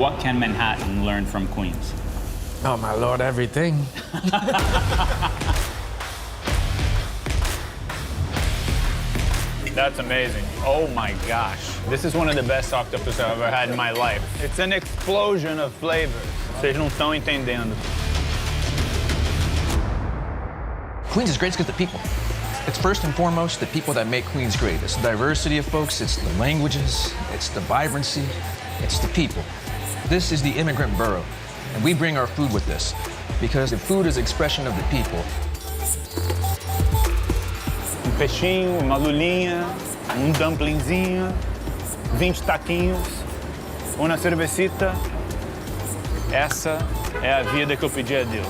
what can Manhattan learn from Queens? Oh, my Lord, everything. That's amazing. Oh my gosh. This is one of the best octopus I've ever had in my life. It's an explosion of flavors. Vocês não estão entendendo. Queens is great because of the people. It's first and foremost the people that make Queens great. It's the diversity of folks, it's the languages, it's the vibrancy, it's the people. This is the immigrant borough, and we bring our food with us because the food is expression of the people. Peixinho, uma lulinha, dumplingzinho, 20 taquinhos, uma cervecita. Essa é a vida que eu pedi a Deus.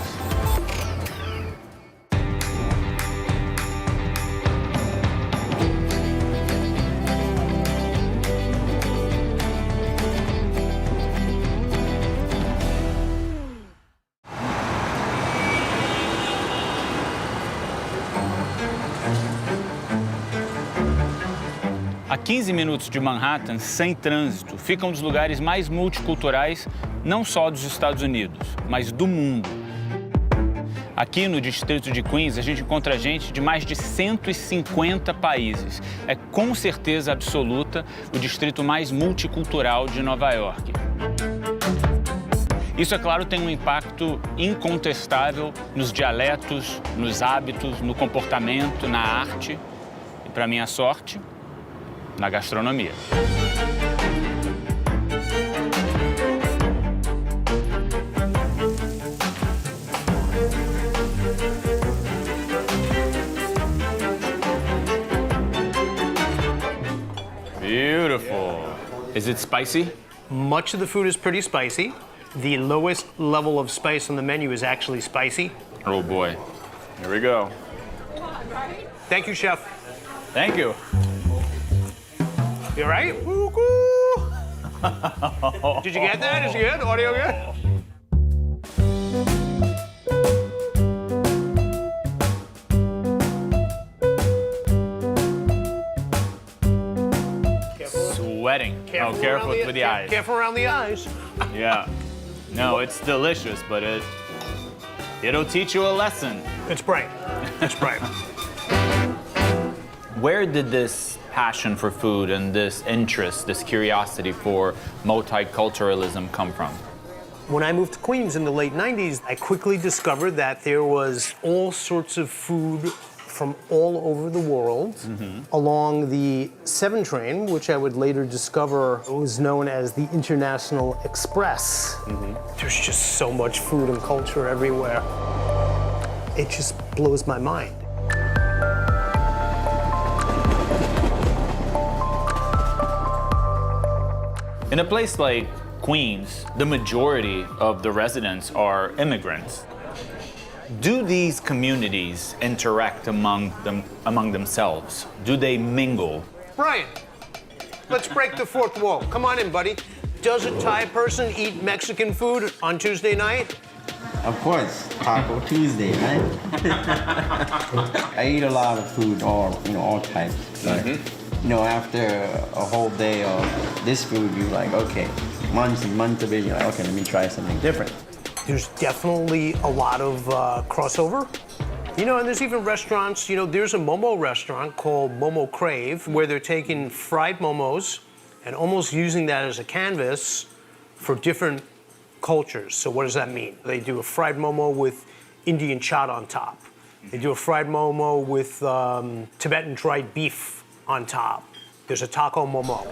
A 15 minutos de Manhattan, sem trânsito, fica um dos lugares mais multiculturais, não só dos Estados Unidos, mas do mundo. Aqui no distrito de Queens, a gente encontra gente de mais de 150 países. É com certeza absoluta o distrito mais multicultural de Nova York. Isso, é claro, tem um impacto incontestável nos dialetos, nos hábitos, no comportamento, na arte e, para minha sorte, na gastronomia. Beautiful. Is it spicy? Much of the food is pretty spicy. The lowest level of spice on the menu is actually spicy. Oh boy. Here we go. Thank you, chef. Thank you. You all right? Did you get that? Is it good? Audio good? Sweating. Careful with the eyes. Careful around the eyes. Yeah. No, it's delicious, but it'll teach you a lesson. It's bright. It's bright. Where did this passion for food and this interest, this curiosity for multiculturalism come from? When I moved to Queens in the late 90s, I quickly discovered that there was all sorts of food from all over the world along the 7 train, which I would later discover was known as the International Express. There's just so much food and culture everywhere. It just blows my mind. In a place like Queens, the majority of the residents are immigrants. Do these communities interact among themselves? Do they mingle? Brian, let's break the fourth wall. Come on in, buddy. Does a Thai person eat Mexican food on Tuesday night? Of course, Taco Tuesday, right? I eat a lot of food, all types. But, after a whole day of this food, you're like, okay, months and months of it, you're like, okay, let me try something different. There's definitely a lot of crossover. And there's even restaurants, there's a Momo restaurant called Momo Crave where they're taking fried momos and almost using that as a canvas for different cultures. So what does that mean? They do a fried momo with Indian chaat on top. They do a fried momo with Tibetan dried beef on top. There's a taco momo.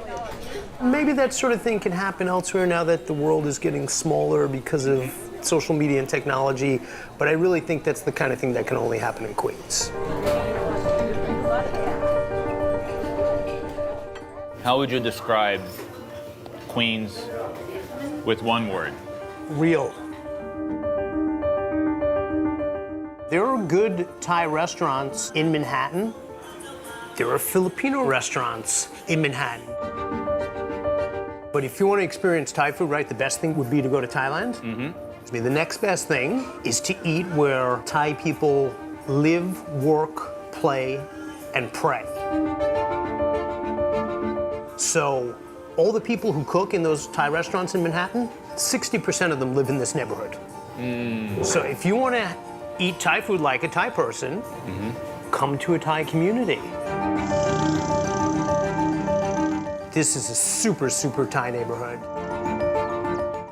Maybe that sort of thing can happen elsewhere now that the world is getting smaller because of social media and technology, but I really think that's the kind of thing that can only happen in Queens. How would you describe Queens with one word? Real. There are good Thai restaurants in Manhattan. There are Filipino restaurants in Manhattan. But if you want to experience Thai food, right, the best thing would be to go to Thailand. I mean, the next best thing is to eat where Thai people live, work, play, and pray. So all the people who cook in those Thai restaurants in Manhattan, 60% of them live in this neighborhood. So if you want to eat Thai food like a Thai person, come to a Thai community. This is a super, super Thai neighborhood.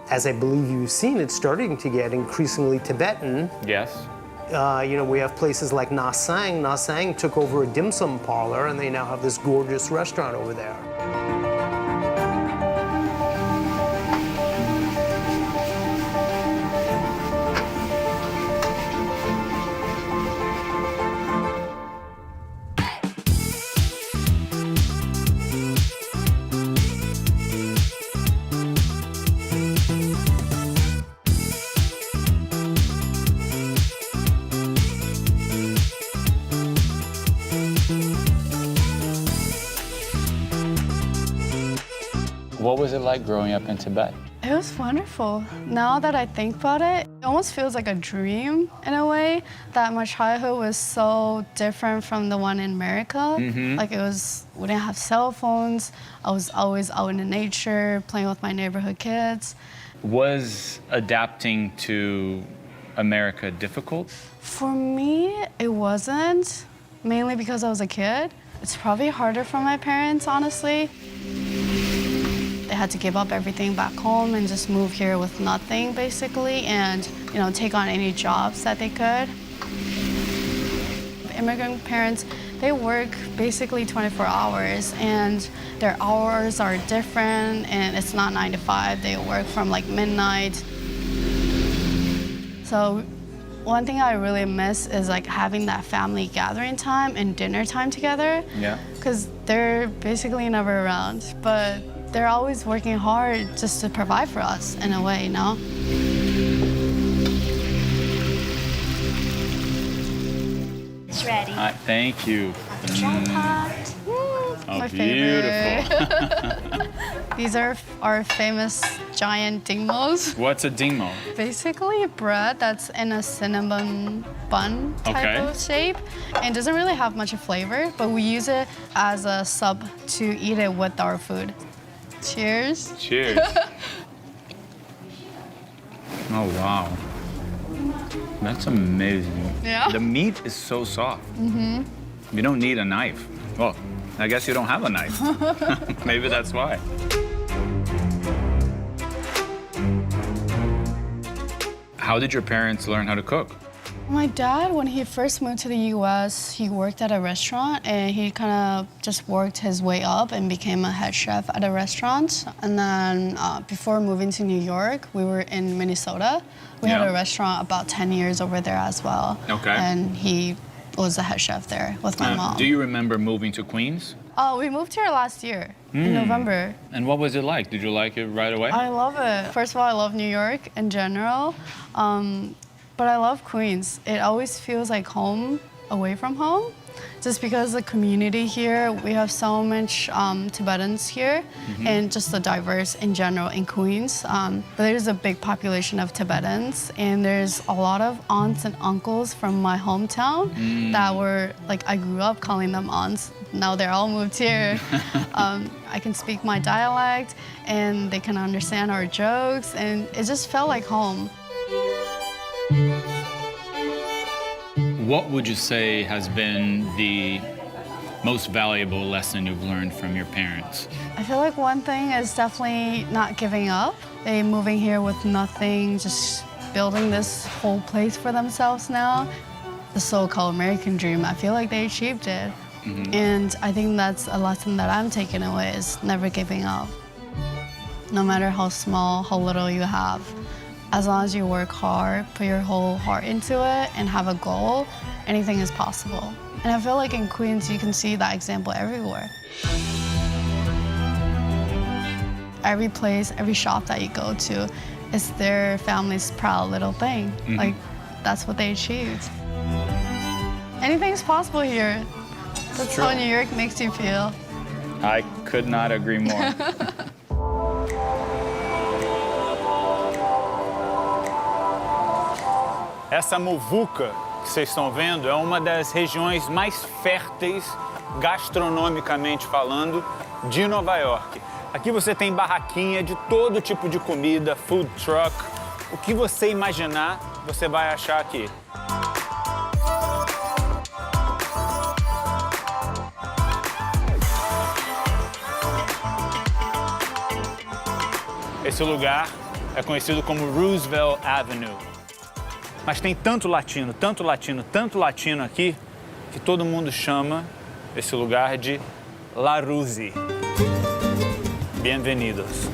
As I believe you've seen, it's starting to get increasingly Tibetan. Yes. We have places like Na Sang. Na Sang took over a dim sum parlor, and they now have this gorgeous restaurant over there. What was it like growing up in Tibet? It was wonderful. Now that I think about it, it almost feels like a dream in a way, that my childhood was so different from the one in America. Like we didn't have cell phones. I was always out in the nature, playing with my neighborhood kids. Was adapting to America difficult? For me, it wasn't, mainly because I was a kid. It's probably harder for my parents, honestly. They had to give up everything back home and just move here with nothing, basically, and take on any jobs that they could. Immigrant parents, they work basically 24 hours, and their hours are different, and it's not 9 to 5. They work from like midnight. So one thing I really miss is like having that family gathering time and dinner time together. Yeah. Because they're basically never around, but they're always working hard just to provide for us in a way, It's ready. Thank you. My beautiful. favorite. These are our famous giant dingmos. What's a dingmo? Basically bread that's in a cinnamon bun type of shape, and doesn't really have much flavor, but we use it as a sub to eat it with our food. Cheers. Cheers. Oh, wow. That's amazing. Yeah. The meat is so soft. You don't need a knife. Well, I guess you don't have a knife. Maybe that's why. How did your parents learn how to cook? My dad, when he first moved to the U.S., he worked at a restaurant, and he kind of just worked his way up and became a head chef at a restaurant. And then before moving to New York, we were in Minnesota. We had a restaurant about 10 years over there as well. Okay. And he was a head chef there with my mom. Do you remember moving to Queens? Oh, we moved here last year, in November. And what was it like? Did you like it right away? I love it. First of all, I love New York in general. But I love Queens. It always feels like home away from home. Just because the community here, we have so much Tibetans here, and just the diverse in general in Queens. But there's a big population of Tibetans, and there's a lot of aunts and uncles from my hometown that were, like, I grew up calling them aunts. Now they're all moved here. I can speak my dialect, and they can understand our jokes, and it just felt like home. What would you say has been the most valuable lesson you've learned from your parents? I feel like one thing is definitely not giving up. They moving here with nothing, just building this whole place for themselves now. The so-called American dream, I feel like they achieved it. And I think that's a lesson that I'm taking away, is never giving up. No matter how small, how little you have. As long as you work hard, put your whole heart into it, and have a goal, anything is possible. And I feel like in Queens, you can see that example everywhere. Every place, every shop that you go to, it's their family's proud little thing. Like, that's what they achieved. Anything's possible here. That's how New York makes you feel. I could not agree more. Essa muvuca que vocês estão vendo é uma das regiões mais férteis, gastronomicamente falando, de Nova York. Aqui você tem barraquinha de todo tipo de comida, food truck. O que você imaginar, você vai achar aqui. Esse lugar é conhecido como Roosevelt Avenue. Mas tem tanto latino, tanto latino, tanto latino aqui, que todo mundo chama esse lugar de La Rusi. Bem-vindos.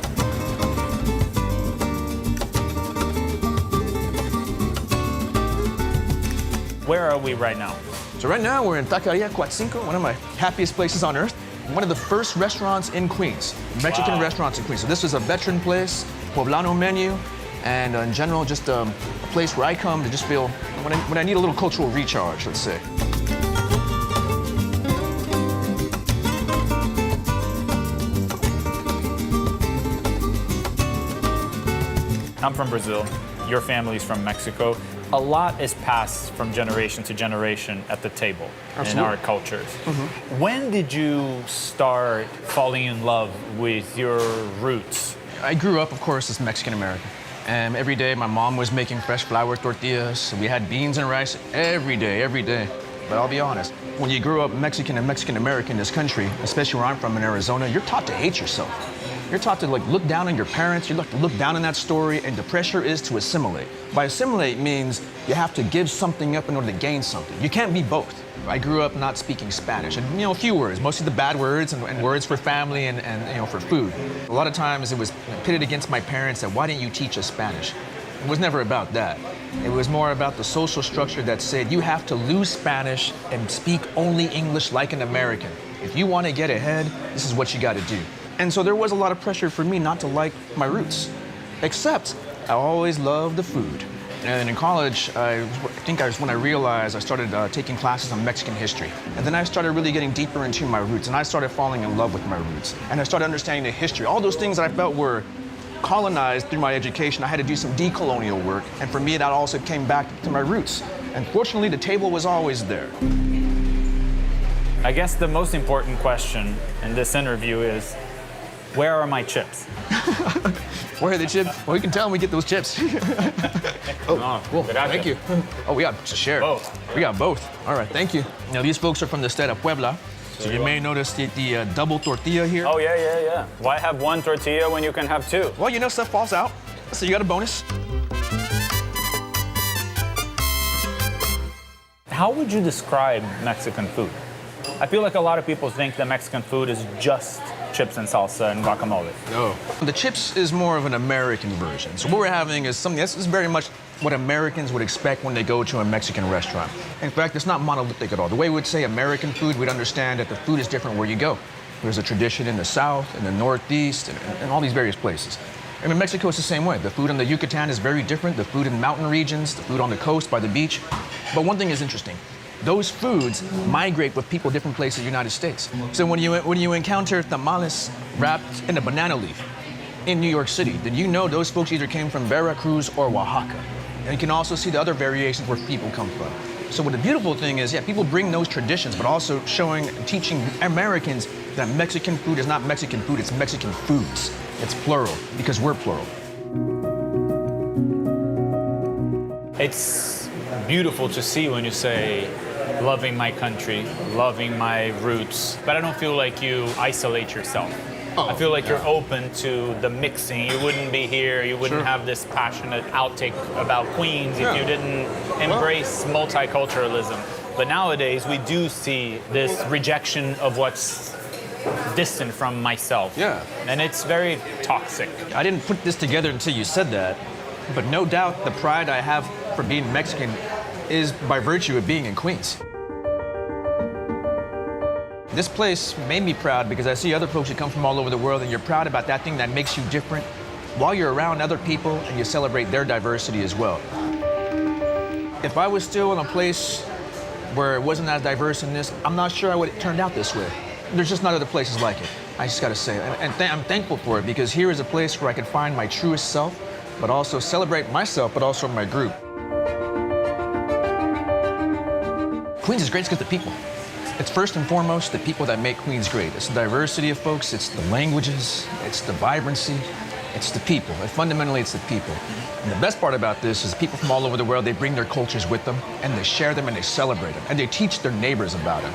Where are we right now? So right now we're in Taqueria 45, one of my happiest places on earth. One of the first restaurants in Queens, Mexican restaurants in Queens. So this is a veteran place, poblano menu, and in general, just a place where I come to just feel, when I need a little cultural recharge, let's say. I'm from Brazil. Your family's from Mexico. A lot is passed from generation to generation at the table in our cultures. When did you start falling in love with your roots? I grew up, of course, as Mexican American. And every day my mom was making fresh flour tortillas. We had beans and rice every day, every day. But I'll be honest, when you grow up Mexican and Mexican American in this country, especially where I'm from in Arizona, you're taught to hate yourself. You're taught to look down on your parents, you look down on that story, and the pressure is to assimilate. By assimilate means you have to give something up in order to gain something. You can't be both. I grew up not speaking Spanish, and a few words, mostly the bad words and words for family and for food. A lot of times it was pitted against my parents that why didn't you teach us Spanish? It was never about that. It was more about the social structure that said you have to lose Spanish and speak only English like an American. If you want to get ahead, this is what you got to do. And so there was a lot of pressure for me not to like my roots, except I always loved the food. And in college, I think when I realized I started taking classes on Mexican history. And then I started really getting deeper into my roots, and I started falling in love with my roots. And I started understanding the history. All those things that I felt were colonized through my education, I had to do some decolonial work. And for me, that also came back to my roots. And fortunately, the table was always there. I guess the most important question in this interview is, where are my chips? Where are the chips? Well, you can tell them we get those chips. Oh, cool. Thank you. Oh, we got to share. Both. We got both. All right, thank you. Now, these folks are from the state of Puebla. So you may notice the double tortilla here. Oh, yeah. Why have one tortilla when you can have two? Well, stuff falls out. So you got a bonus. How would you describe Mexican food? I feel like a lot of people think that Mexican food is just chips and salsa and guacamole. No. The chips is more of an American version. So what we're having is something that's very much what Americans would expect when they go to a Mexican restaurant. In fact, it's not monolithic at all. The way we'd say American food, we'd understand that the food is different where you go. There's a tradition in the South, in the Northeast, and all these various places. I mean, Mexico is the same way. The food in the Yucatan is very different. The food in mountain regions, the food on the coast, by the beach. But one thing is interesting. Those foods migrate with people different places in the United States. So when you encounter tamales wrapped in a banana leaf in New York City, then you know those folks either came from Veracruz or Oaxaca. And you can also see the other variations where people come from. So what the beautiful thing is, people bring those traditions, but also teaching Americans that Mexican food is not Mexican food, it's Mexican foods. It's plural, because we're plural. It's beautiful to see when you say, loving my country, loving my roots, but I don't feel like you isolate yourself. I feel like you're open to the mixing. You wouldn't be here, you wouldn't have this passionate outtake about Queens if you didn't embrace multiculturalism. But nowadays, we do see this rejection of what's distant from myself. And it's very toxic. I didn't put this together until you said that, but no doubt the pride I have for being Mexican is by virtue of being in Queens. This place made me proud because I see other folks who come from all over the world and you're proud about that thing that makes you different while you're around other people and you celebrate their diversity as well. If I was still in a place where it wasn't as diverse in this, I'm not sure I would have turned out this way. There's just not other places like it. I just gotta say, I'm thankful for it because here is a place where I could find my truest self, but also celebrate myself, but also my group. Queens is great because of the people. It's first and foremost the people that make Queens great. It's the diversity of folks, it's the languages, it's the vibrancy, it's the people. And fundamentally, it's the people. And the best part about this is people from all over the world, they bring their cultures with them, and they share them, and they celebrate them, and they teach their neighbors about them.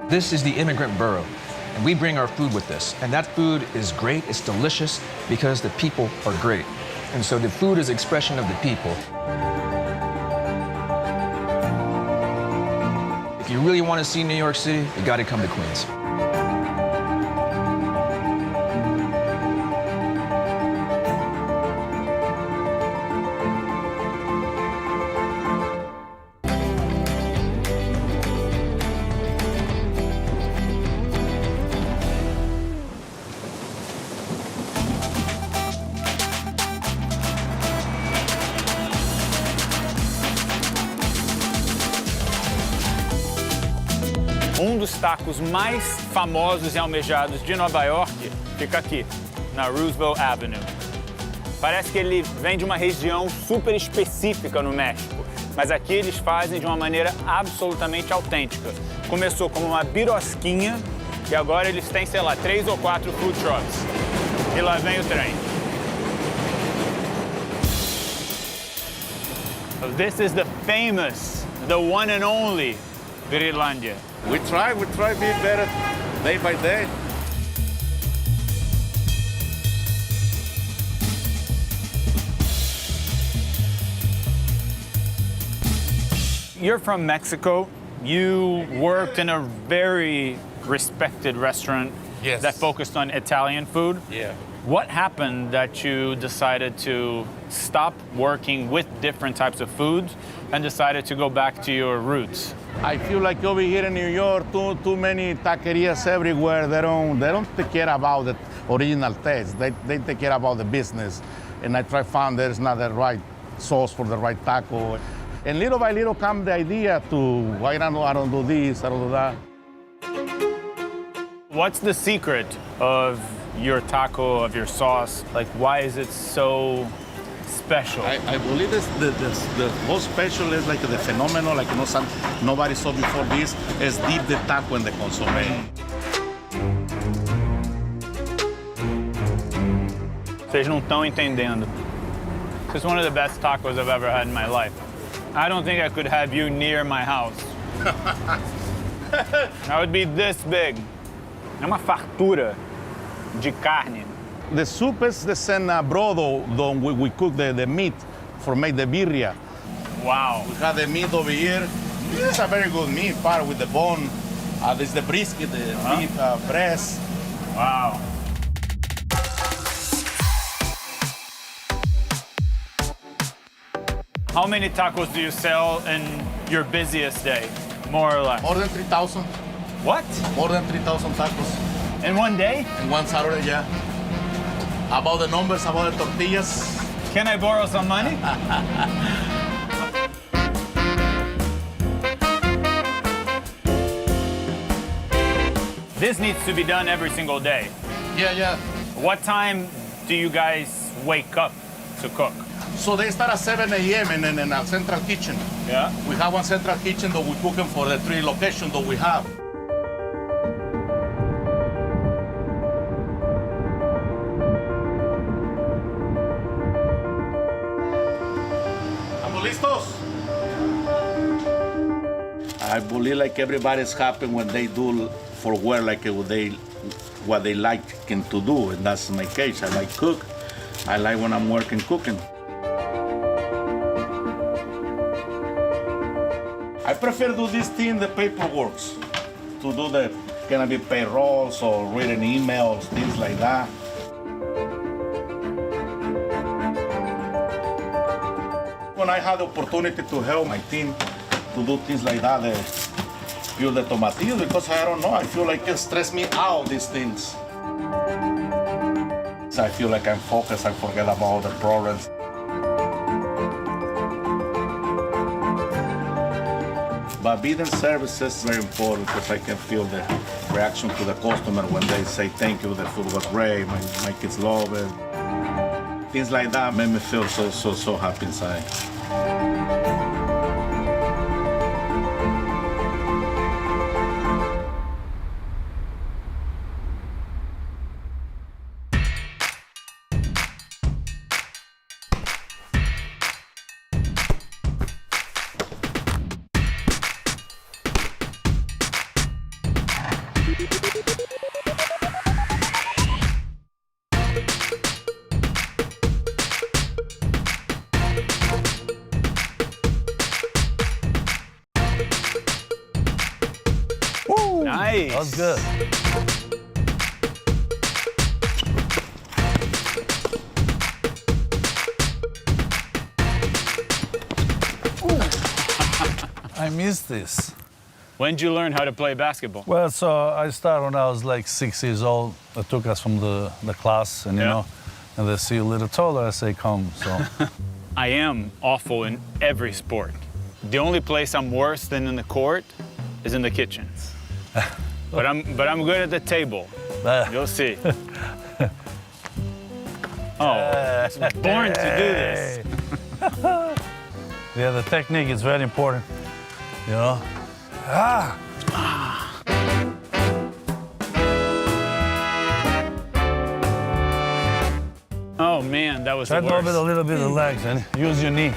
This is the immigrant borough, and we bring our food with us. And that food is great, it's delicious, because the people are great. And so the food is expression of the people. If you really want to see New York City, you got to come to Queens. Dos tacos mais famosos e almejados de Nova York fica aqui, na Roosevelt Avenue. Parece que ele vem de uma região super específica no México, mas aqui eles fazem de uma maneira absolutamente autêntica. Começou como uma birosquinha e agora eles têm, sei lá, 3 ou 4 food trucks. E lá vem o trem. So this is the famous, the one and only Birria. We try being better day by day. You're from Mexico. You worked in a very respected restaurant Yes. that focused on Italian food. Yeah. What happened that you decided to stop working with different types of foods and decided to go back to your roots? I feel like over here in New York, too many taquerias everywhere. They don't take care about the original taste. They take care about the business. And I try to find there's not the right sauce for the right taco. And little by little come the idea to why I don't do this, I don't do that. What's the secret of your taco, of your sauce? Like, why is it so special? I believe the most special is like the phenomenon, like nobody saw before this, is deep the taco in the consommé. Vocês não estão entendendo. This is one of the best tacos I've ever had in my life. I don't think I could have you near my house. I would be this big. É uma fartura de carne. The soup is the same brodo, we cook the meat for make the birria. Wow. We have the meat over here. This is a very good meat, part with the bone. This is the brisket, the beef breast. Wow. How many tacos do you sell in your busiest day, more or less? More than 3,000. What? More than 3,000 tacos. In one day? In one Saturday, yeah. About the numbers, about the tortillas. Can I borrow some money? This needs to be done every single day. Yeah. What time do you guys wake up to cook? So they start at 7 a.m. in a central kitchen. Yeah. We have one central kitchen that we cook them for the 3 locations that we have. ¿Estamos listos? I believe like everybody's happy when they do for work like what they like to do, and that's my case. I like cook. I like when I'm working cooking. I prefer do this thing, the paperwork, to do the gonna be payrolls or written emails, things like that. When I had the opportunity to help my team to do things like that, peel the tomatillos, because I don't know, I feel like it stress me out, these things. So I feel like I'm focused, I forget about all the problems. But bidding service is very important because I can feel the reaction to the customer when they say thank you, the food was great, my kids love it. Things like that make me feel so happy inside. That's good. I miss this. When did you learn how to play basketball? Well, so I started when I was like 6 years old. They took us from the class, and you know, and they see you a little taller, I say, come, so. I am awful in every sport. The only place I'm worse than in the court is in the kitchen. But I'm good at the table. You'll see. Oh, I was born to do this. Yeah, the technique is very important, you know. Oh man, that was the Try to worst. a little bit of legs and use your knee.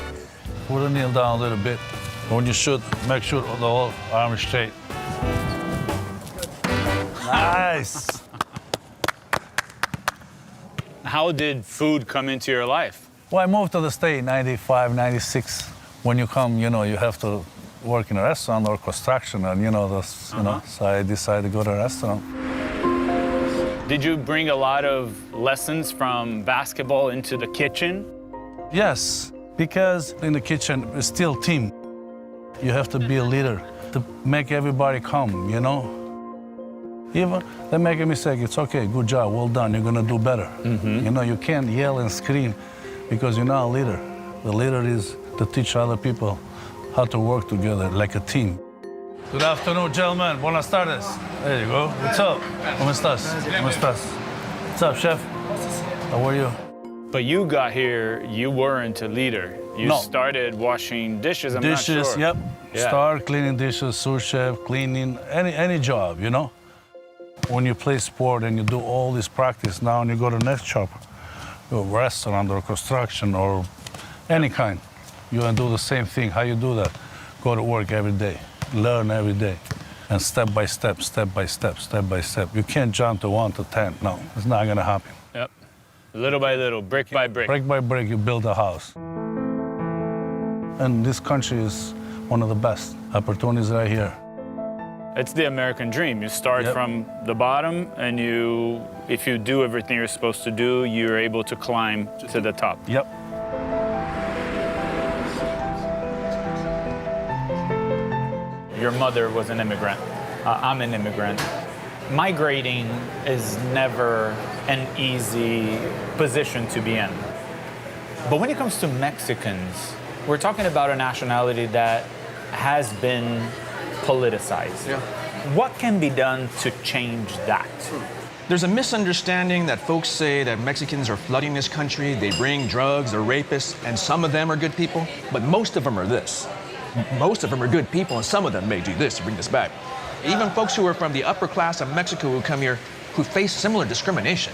Put the knee down a little bit. When you shoot, make sure the whole arm is straight. Nice. How did food come into your life? Well, I moved to the state 95, 96. When you come, you know, you have to work in a restaurant or construction, and you know, so I decided to go to a restaurant. Did you bring a lot of lessons from basketball into the kitchen? Yes, because in the kitchen, it's still team. You have to be a leader to make everybody come, you know? Even they make a mistake, it's okay, good job, well done, you're gonna do better. You know, you can't yell and scream because you're not a leader. The leader is to teach other people how to work together like a team. Good afternoon, gentlemen. Buenas tardes. There you go. What's up? ¿Cómo estás? ¿Cómo estás? What's up, chef? How are you? But you got here, you weren't a leader. You started washing dishes, I'm not sure. Dishes, yep. Yeah. Start cleaning dishes, sous chef, cleaning, any job, you know? When you play sport and you do all this practice now and you go to the next job, a restaurant or construction or any kind, you want to do the same thing. How you do that? Go to work every day, learn every day, and step by step, step by step, step by step. You can't jump to 1 to 10. No, it's not going to happen. Yep. Little by little, brick by brick. Brick by brick, you build a house. And this country is one of the best opportunities right here. It's the American dream. You start from the bottom, and if you do everything you're supposed to do, you're able to climb to the top. Yep. Your mother was an immigrant. I'm an immigrant. Migrating is never an easy position to be in. But when it comes to Mexicans, we're talking about a nationality that has been politicized. Yeah. What can be done to change that? There's a misunderstanding that folks say that Mexicans are flooding this country, they bring drugs, they're rapists, and some of them are good people, but most of them are this. Most of them are good people, and some of them may do this to bring this back. Even folks who are from the upper class of Mexico who come here who face similar discrimination.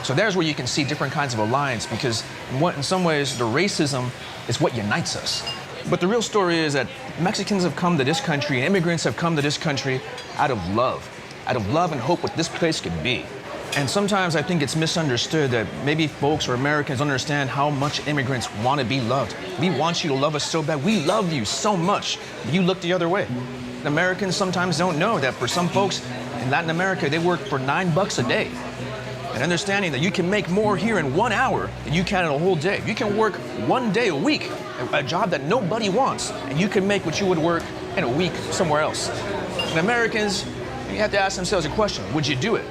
So there's where you can see different kinds of alliance, because in some ways, the racism is what unites us. But the real story is that Mexicans have come to this country, and immigrants have come to this country out of love and hope what this place could be. And sometimes I think it's misunderstood that maybe folks or Americans understand how much immigrants want to be loved. We want you to love us so bad. We love you so much. You look the other way. Americans sometimes don't know that for some folks in Latin America, they work for $9 a day. And understanding that you can make more here in 1 hour than you can in a whole day. You can work 1 day a week, a job that nobody wants, and you can make what you would work in a week somewhere else. And Americans, you have to ask themselves a question, would you do it?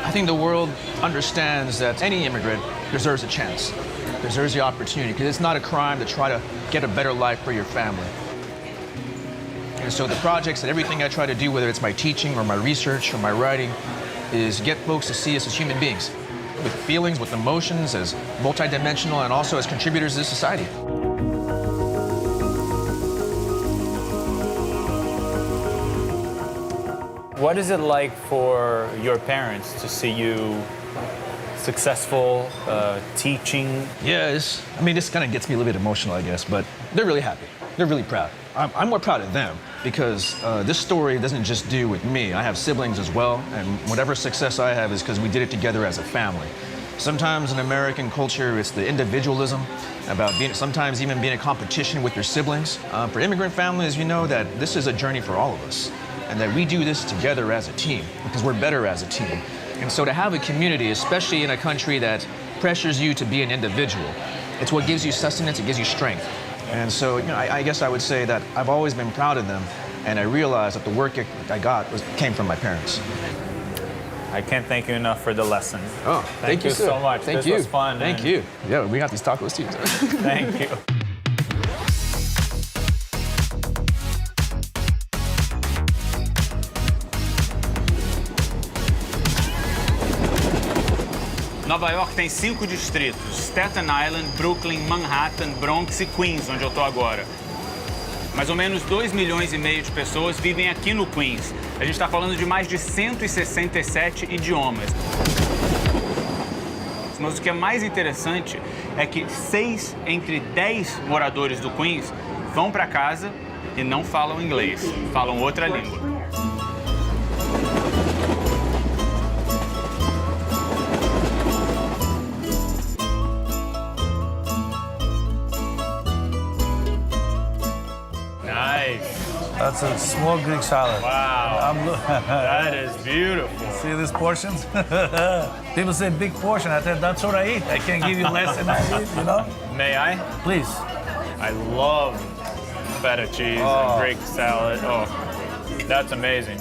I think the world understands that any immigrant deserves a chance, deserves the opportunity, because it's not a crime to try to get a better life for your family. And so the projects and everything I try to do, whether it's my teaching or my research or my writing, is get folks to see us as human beings, with feelings, with emotions, as multidimensional, and also as contributors to society. What is it like for your parents to see you successful, teaching? Yeah, I mean, this kind of gets me a little bit emotional, I guess, but they're really happy. They're really proud. I'm more proud of them because this story doesn't just do with me. I have siblings as well, and whatever success I have is because we did it together as a family. Sometimes in American culture, it's the individualism about sometimes even being a competition with your siblings. For immigrant families, you know that this is a journey for all of us and that we do this together as a team because we're better as a team. And so to have a community, especially in a country that pressures you to be an individual, it's what gives you sustenance, it gives you strength. And so, you know, I guess I would say that I've always been proud of them, and I realized that the work I got came from my parents. I can't thank you enough for the lesson. Oh, thank you so much. Thank this you. was fun. Thank you. Yeah, we got these tacos too. Thank you. Nova York tem 5 distritos: Staten Island, Brooklyn, Manhattan, Bronx e Queens, onde eu tô agora. Mais ou menos 2,5 milhões de pessoas vivem aqui no Queens. A gente está falando de mais de 167 idiomas. Mas o que é mais interessante é que 6 entre 10 moradores do Queens vão para casa e não falam inglês, falam outra língua. That's a small Greek salad. Wow, that is beautiful. See these portions? People say big portion. I said, that's what I eat. I can't give you less than I eat, you know? May I? Please. I love feta cheese and Greek salad. Oh, that's amazing.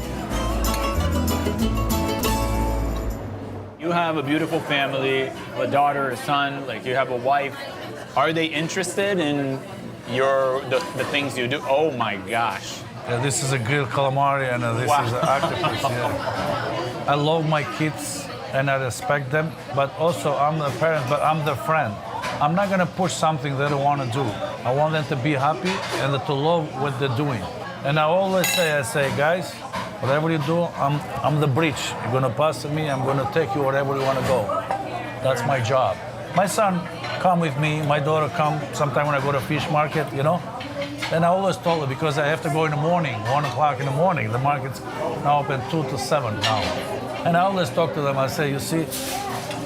You have a beautiful family, a daughter, a son, like you have a wife. Are they interested in the things you do? Oh my gosh. Yeah, this is a grilled calamari and this is an octopus. Yeah. I love my kids and I respect them, but also I'm the parent, but I'm their friend. I'm not gonna push something they don't want to do. I want them to be happy and to love what they're doing. And I always say, guys, whatever you do, I'm the bridge. You're gonna pass to me, I'm gonna take you wherever you wanna go. That's my job. My son come with me, my daughter come sometime when I go to fish market, you know? And I always told her, because I have to go in the morning, 1 o'clock in the morning. The market's now open 2 to 7 now. And I always talk to them, I say, you see,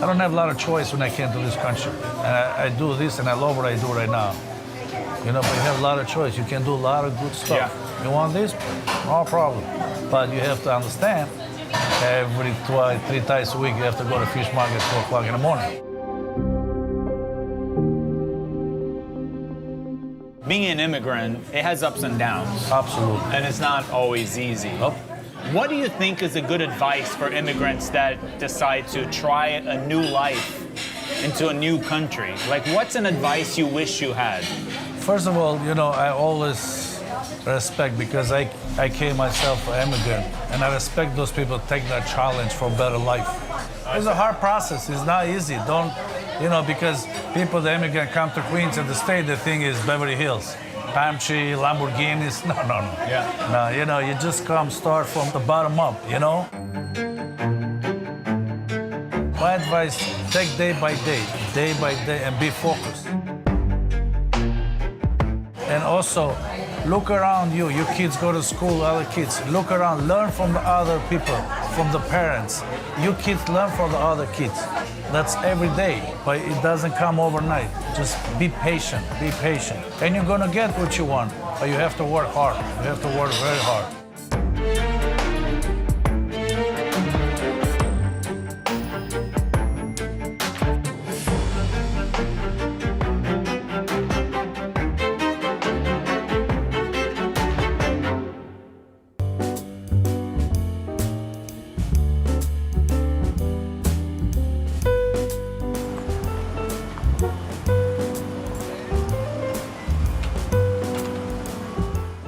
I don't have a lot of choice when I came to this country. And I do this and I love what I do right now. You know, but you have a lot of choice. You can do a lot of good stuff. Yeah. You want this? No problem. But you have to understand, every 3 times a week, you have to go to fish market at 4 o'clock in the morning. Being an immigrant, it has ups and downs. Absolutely. And it's not always easy. Nope. What do you think is a good advice for immigrants that decide to try a new life into a new country? Like, what's an advice you wish you had? First of all, you know, I always respect, because I came myself an immigrant, and I respect those people who take that challenge for a better life. It's a hard process. It's not easy. Don't, you know, because people, the immigrant, come to Queens and the state, the thing is Beverly Hills. Palm tree, Lamborghinis, no. Yeah. No, you know, you just start from the bottom up, you know? My advice, take day by day, and be focused. And also, look around you. Your kids go to school, other kids. Look around, learn from the other people, from the parents. You kids learn from the other kids. That's every day, but it doesn't come overnight. Just be patient, And you're gonna get what you want, but you have to work hard. You have to work very hard.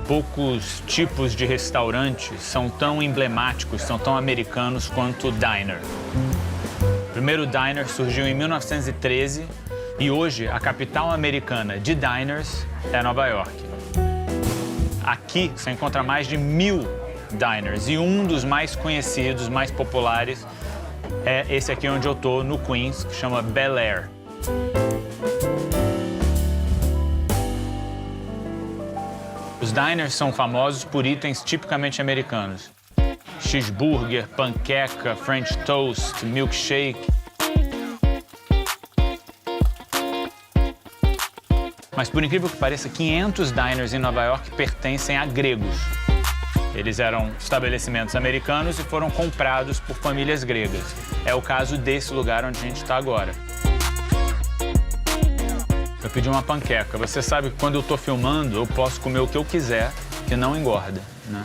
Poucos tipos de restaurantes são tão emblemáticos, são tão americanos quanto o diner. O primeiro diner surgiu em 1913 e hoje a capital americana de diners é Nova York. Aqui você encontra mais de 1.000 diners e um dos mais conhecidos, mais populares, é esse aqui onde eu tô, no Queens, que chama Bel Air. Os diners são famosos por itens tipicamente americanos. Cheeseburger, panqueca, French toast, milkshake. Mas por incrível que pareça, 500 diners em Nova York pertencem a gregos. Eles eram estabelecimentos americanos e foram comprados por famílias gregas. É o caso desse lugar onde a gente está agora. Eu pedi uma panqueca. Você sabe que quando eu estou filmando, eu posso comer o que eu quiser, que não engorda, né?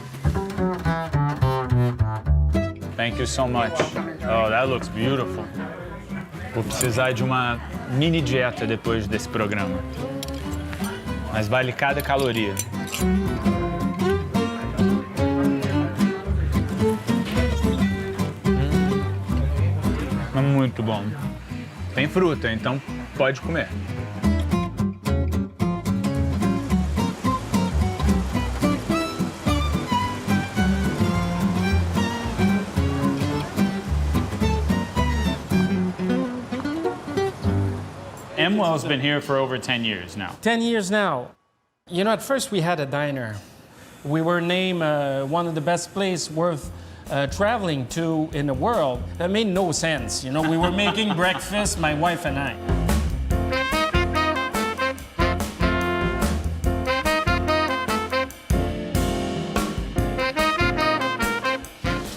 Thank you so much. Oh, that looks beautiful. Vou precisar de uma mini dieta depois desse programa. Mas vale cada caloria. É muito bom. Tem fruta, então pode comer. Emwell's been here for over 10 years now. 10 years now. You know, at first we had a diner. We were named one of the best places worth traveling to in the world. That made no sense. You know, we were making breakfast, my wife and I.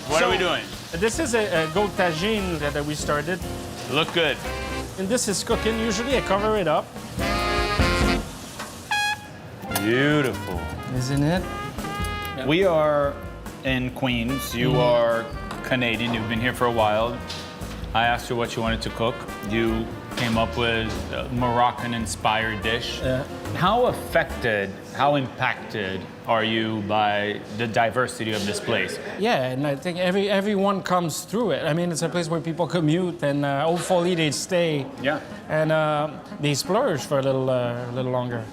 What are we doing? This is a goat tagine that we started. Look good. And this is cooking. Usually I cover it up. Beautiful. Isn't it? We are in Queens. You are Canadian. You've been here for a while. I asked you what you wanted to cook. You came up with a Moroccan-inspired dish. How affected, how impacted are you by the diversity of this place? Yeah, and I think everyone comes through it. I mean, it's a place where people commute, and hopefully they stay. Yeah. And they splurge for a little longer.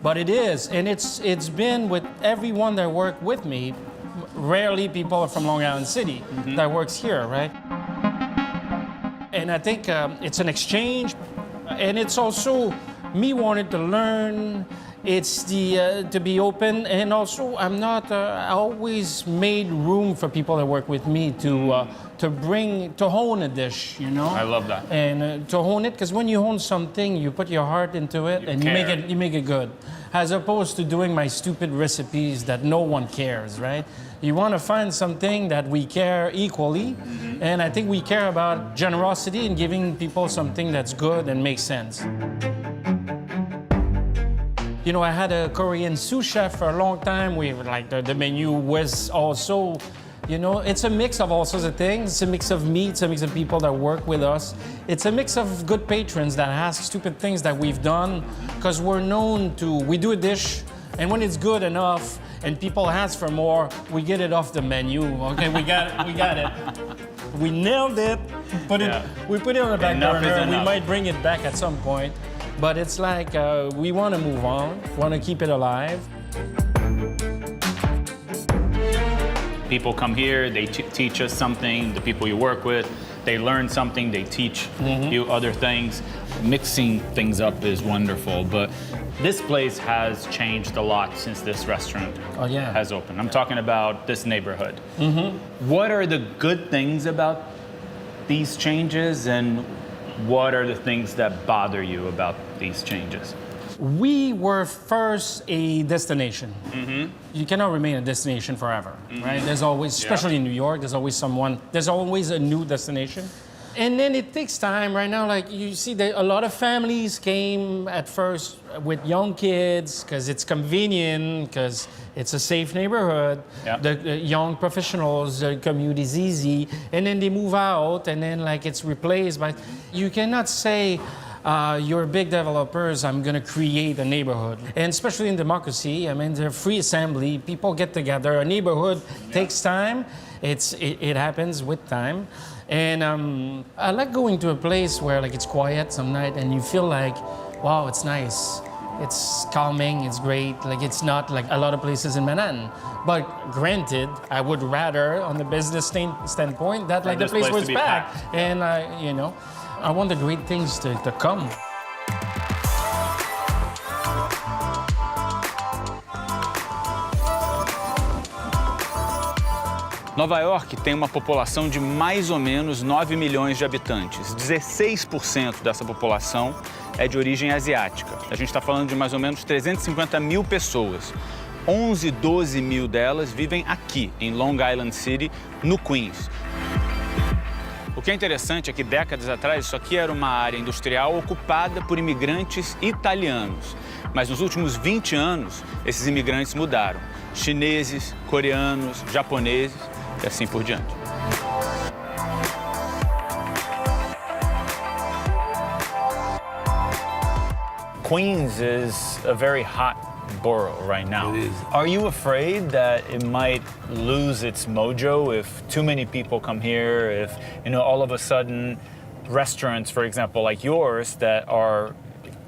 But it is, and it's been with everyone that worked with me. Rarely people are from Long Island City that works here, right? And I think it's an exchange, and it's also me wanting to learn. It's the to be open, and also I'm not. I always made room for people that work with me to hone a dish. You know. I love that. And to hone it, because when you hone something, you put your heart into it, and you make it good, as opposed to doing my stupid recipes that no one cares, right? You want to find something that we care equally, and I think we care about generosity and giving people something that's good and makes sense. You know, I had a Korean sous chef for a long time. We were like the menu was also, you know, it's a mix of all sorts of things. It's a mix of meat, it's a mix of people that work with us. It's a mix of good patrons that ask stupid things that we've done, because we're known to, we do a dish, and when it's good enough and people ask for more, we get it off the menu. Okay, we got it. We nailed it. We put it on the back burner. We might bring it back at some point. But it's like we want to move on, want to keep it alive. People come here, they teach us something, the people you work with, they learn something, they teach you other things. Mixing things up is wonderful, but this place has changed a lot since this restaurant has opened. I'm talking about this neighborhood. What are the good things about these changes, and what are the things that bother you about these changes? We were first a destination. You cannot remain a destination forever, right? There's always, especially in New York, there's always a new destination. And then it takes time. Right now, like you see, a lot of families came at first with young kids because it's convenient, because it's a safe neighborhood. The young professionals, the commute is easy, and then they move out, and then like it's replaced by. You cannot say, you're big developers, I'm going to create a neighborhood. And especially in democracy, I mean, the free assembly, people get together. A neighborhood takes time. It happens with time. And I like going to a place where like it's quiet some night and you feel like, wow, it's nice. It's calming, it's great. Like it's not like a lot of places in Manhattan. But granted, I would rather, on the business standpoint, that like the place was packed. And you know, I want the great things to come. Nova York tem uma população de mais ou menos 9 milhões de habitantes. 16% dessa população é de origem asiática. A gente está falando de mais ou menos 350 mil pessoas. 11, 12 mil delas vivem aqui, em Long Island City, no Queens. O que é interessante é que décadas atrás isso aqui era uma área industrial ocupada por imigrantes italianos. Mas nos últimos 20 anos, esses imigrantes mudaram. Chineses, coreanos, japoneses e assim por diante. Queens is a very hot borough right now. It is. Are you afraid that it might lose its mojo if too many people come here, if, all of a sudden restaurants, for example, like yours that are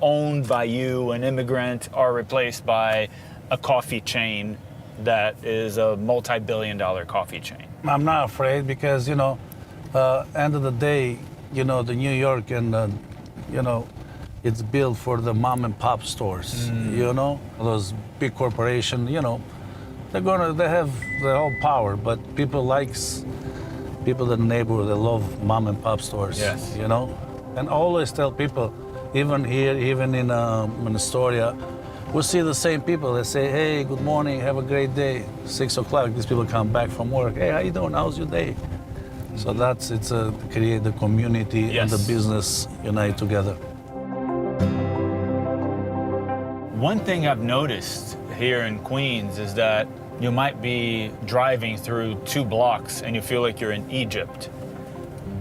owned by you, an immigrant, are replaced by a coffee chain that is a multi-billion-dollar coffee chain? I'm not afraid because, end of the day, the New York and, it's built for the mom and pop stores, those big corporations, they have their whole power, but people in the neighborhood, they love mom and pop stores, Yes. And I always tell people, even here, even in Astoria, we see the same people. They say, hey, good morning, have a great day. 6 o'clock, these people come back from work. Hey, how you doing? How's your day? So it's create the community Yes. and the business unite together. One thing I've noticed here in Queens is that you might be driving through 2 blocks and you feel like you're in Egypt.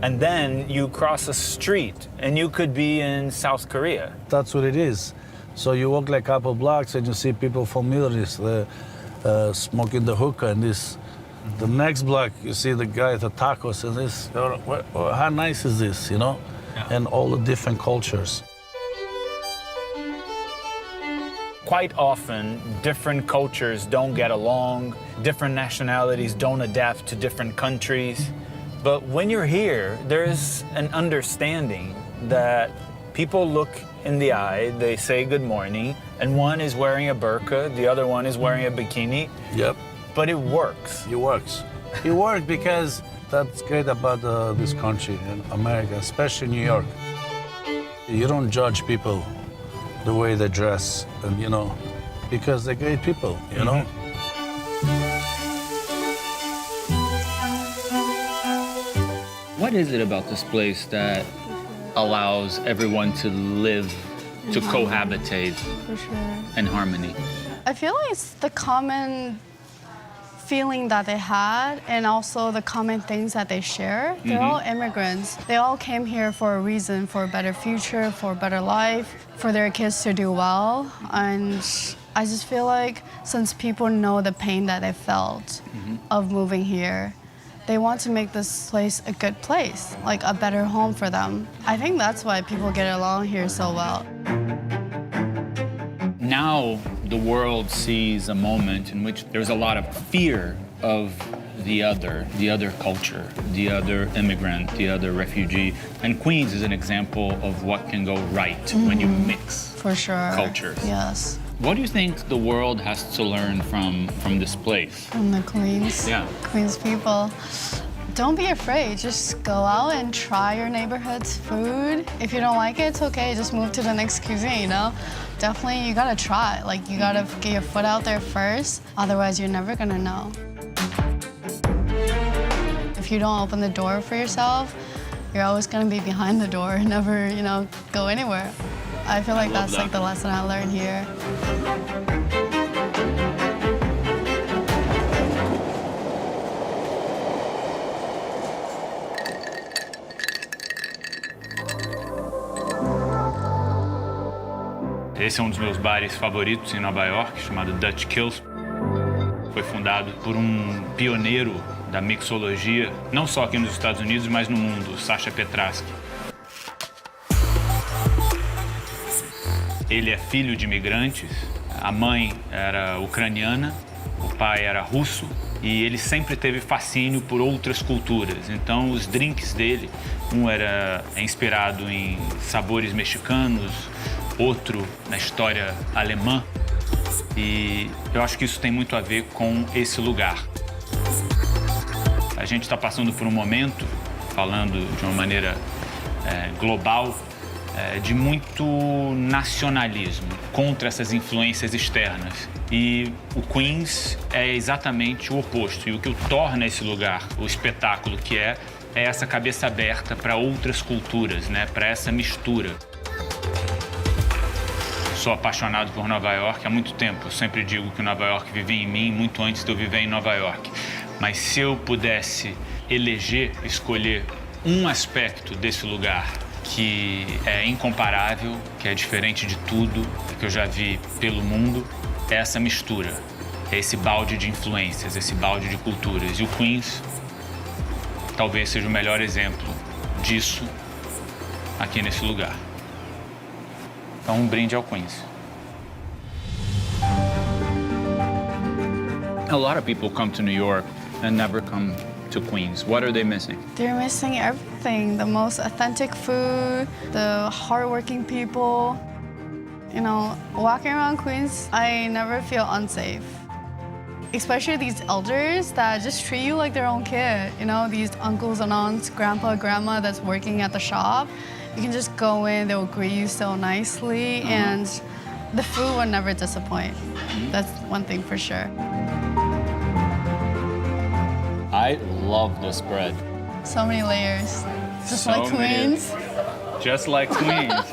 And then you cross a street and you could be in South Korea. That's what it is. So you walk like a couple blocks and you see people from Middle East smoking the hookah and this. The next block, you see the guy at the tacos and this. How nice is this, And all the different cultures. Quite often, different cultures don't get along, different nationalities don't adapt to different countries. But when you're here, there's an understanding that people look in the eye, they say good morning, and one is wearing a burqa, the other one is wearing a bikini. Yep. But it works. It works. It works because that's great about this country, in America, especially New York. You don't judge people the way they dress, and because they're great people, know. What is it about this place that allows everyone to live, to cohabitate For sure. in harmony? I feel like it's the common feeling that they had and also the common things that they share. They're all immigrants. They all came here for a reason, for a better future, for a better life, for their kids to do well. And I just feel like since people know the pain that they felt of moving here, they want to make this place a good place, like a better home for them. I think that's why people get along here so well. Now the world sees a moment in which there's a lot of fear of the other culture, the other immigrant, the other refugee. And Queens is an example of what can go right when you mix For sure. cultures. Yes. What do you think the world has to learn from this place? From the Queens. Yeah. Queens people. Don't be afraid. Just go out and try your neighborhood's food. If you don't like it, it's okay. Just move to the next cuisine, Definitely, you gotta try. Like, you gotta get your foot out there first. Otherwise, you're never gonna know. If you don't open the door for yourself, you're always gonna be behind the door and never, go anywhere. I feel like that's like the lesson I learned here. Esse é um dos meus bares favoritos em Nova York, chamado Dutch Kills. Foi fundado por um pioneiro da mixologia, não só aqui nos Estados Unidos, mas no mundo, Sasha Petraske. Ele é filho de imigrantes, a mãe era ucraniana, o pai era russo e ele sempre teve fascínio por outras culturas. Então os drinks dele, um era inspirado em sabores mexicanos, outro na história alemã. E eu acho que isso tem muito a ver com esse lugar. A gente está passando por um momento, falando de uma maneira global, de muito nacionalismo contra essas influências externas. E o Queens é exatamente o oposto. E o que o torna esse lugar, o espetáculo que é essa cabeça aberta para outras culturas, né? Para essa mistura. Sou apaixonado por Nova York há muito tempo. Eu sempre digo que Nova York vivia em mim muito antes de eu viver em Nova York. Mas se eu pudesse escolher um aspecto desse lugar que é incomparável, que é diferente de tudo que eu já vi pelo mundo, é essa mistura, é esse balde de influências, esse balde de culturas. E o Queens talvez seja o melhor exemplo disso aqui nesse lugar. Então, um brinde ao Queens. A lot of people come to New York and never come to Queens. What are they missing? They're missing everything. The most authentic food, the hardworking people. You know, walking around Queens, I never feel unsafe. Especially these elders that just treat you like their own kid. You know, these uncles and aunts, grandpa, grandma that's working at the shop. You can just go in, they'll greet you so nicely, and the food will never disappoint. That's one thing for sure. I love this bread. So many layers. Just So like many. Queens. Just like Queens.